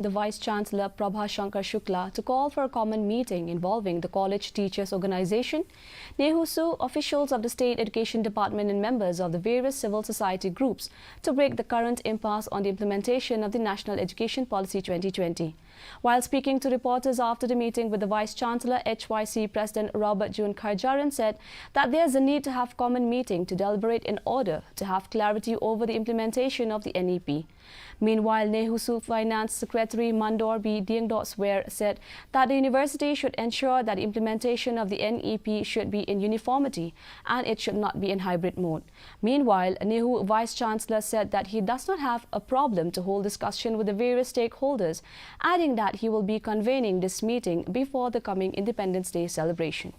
the Vice-Chancellor Prabha Shankar Shukla to call for a common meeting involving the College Teachers Organization, Nehusu, officials of the State Education Department and members of the various civil society groups to break the current impasse on the implementation of the National Education Policy 2020. While speaking to reporters after the meeting with the Vice-Chancellor, HYC President Robert June Kharjaran said that there is a need to have common meeting to deliberate in order to have clarity over the implementation of the NEP. Meanwhile, Nehusu Finance Secretary Mandor B. Diengdosware said that the university should ensure that the implementation of the NEP should be in uniformity and it should not be in hybrid mode. Meanwhile, Nehu Vice-Chancellor said that he does not have a problem to hold discussion with the various stakeholders, adding that he will be convening this meeting before the coming Independence Day celebration.